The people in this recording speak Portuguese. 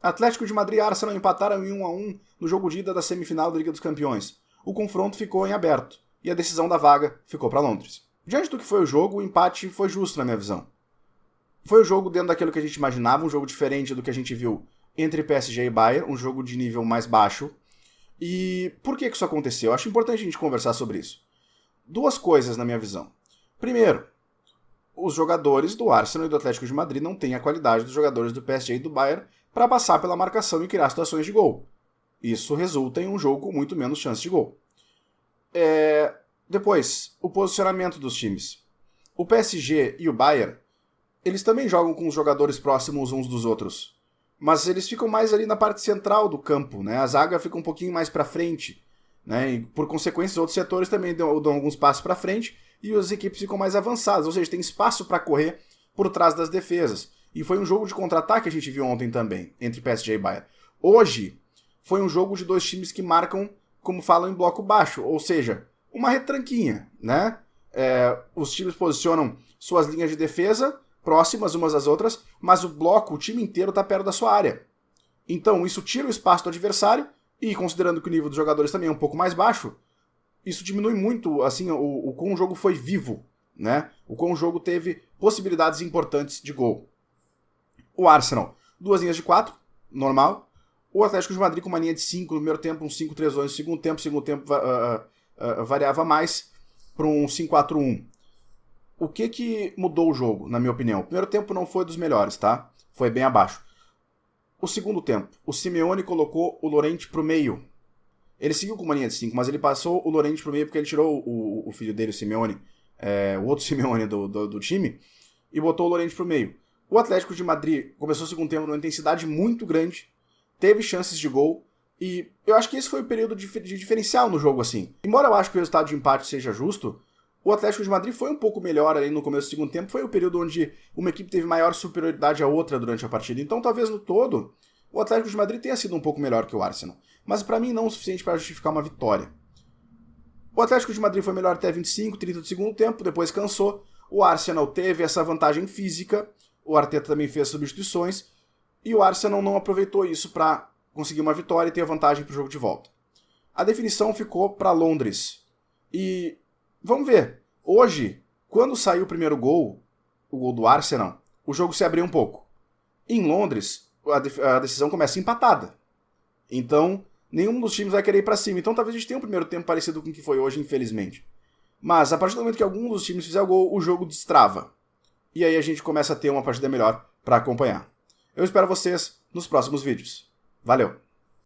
Atlético de Madrid e Arsenal empataram em 1-1 no jogo de ida da semifinal da Liga dos Campeões. O confronto ficou em aberto, e a decisão da vaga ficou para Londres. Diante do que foi o jogo, o empate foi justo na minha visão. Foi o jogo dentro daquilo que a gente imaginava, um jogo diferente do que a gente viu entre PSG e Bayern, um jogo de nível mais baixo. E por que isso aconteceu? Eu acho importante a gente conversar sobre isso. Duas coisas na minha visão. Primeiro, os jogadores do Arsenal e do Atlético de Madrid não têm a qualidade dos jogadores do PSG e do Bayern para passar pela marcação e criar situações de gol. Isso resulta em um jogo com muito menos chance de gol. Depois, o posicionamento dos times. O PSG e o Bayern, eles também jogam com os jogadores próximos uns dos outros, mas eles ficam mais ali na parte central do campo, né? A zaga fica um pouquinho mais para frente, né? E por consequência, os outros setores também dão alguns passos para frente e as equipes ficam mais avançadas, ou seja, tem espaço para correr por trás das defesas. E foi um jogo de contra-ataque que a gente viu ontem também, entre PSG e Bayern. Hoje, foi um jogo de dois times que marcam, como falam, em bloco baixo, ou seja, uma retranquinha, né? Os times posicionam suas linhas de defesa próximas umas das outras, mas o bloco, o time inteiro está perto da sua área. Então, isso tira o espaço do adversário, e considerando que o nível dos jogadores também é um pouco mais baixo, isso diminui muito, assim, o quão o jogo foi vivo, né? O quão o jogo teve possibilidades importantes de gol. O Arsenal, 2 linhas de 4, normal. O Atlético de Madrid com uma linha de 5 no primeiro tempo, um 5-3-2 no segundo tempo variava mais para um 5-4-1. O que mudou o jogo, na minha opinião? O primeiro tempo não foi dos melhores, tá? Foi bem abaixo. O segundo tempo, o Simeone colocou o Llorente pro meio. Ele seguiu com uma linha de 5, mas ele passou o Llorente pro meio porque ele tirou o filho dele, o Simeone, o outro Simeone do time, e botou o Llorente pro meio. O Atlético de Madrid começou o segundo tempo numa intensidade muito grande, teve chances de gol, e eu acho que esse foi o período de diferencial no jogo, assim. Embora eu acho que o resultado de empate seja justo, o Atlético de Madrid foi um pouco melhor ali no começo do segundo tempo, foi o período onde uma equipe teve maior superioridade à outra durante a partida. Então, talvez no todo, o Atlético de Madrid tenha sido um pouco melhor que o Arsenal. Mas para mim não o suficiente para justificar uma vitória. O Atlético de Madrid foi melhor até 25, 30 do segundo tempo, depois cansou. O Arsenal teve essa vantagem física, o Arteta também fez substituições, e o Arsenal não aproveitou isso para conseguir uma vitória e ter a vantagem para o jogo de volta. A definição ficou para Londres. E vamos ver. Hoje, quando saiu o primeiro gol, o gol do Arsenal, o jogo se abriu um pouco. Em Londres, a decisão começa empatada. Então, nenhum dos times vai querer ir para cima. Então, talvez a gente tenha um primeiro tempo parecido com o que foi hoje, infelizmente. Mas, a partir do momento que algum dos times fizer o gol, o jogo destrava. E aí a gente começa a ter uma partida melhor para acompanhar. Eu espero vocês nos próximos vídeos. Valeu!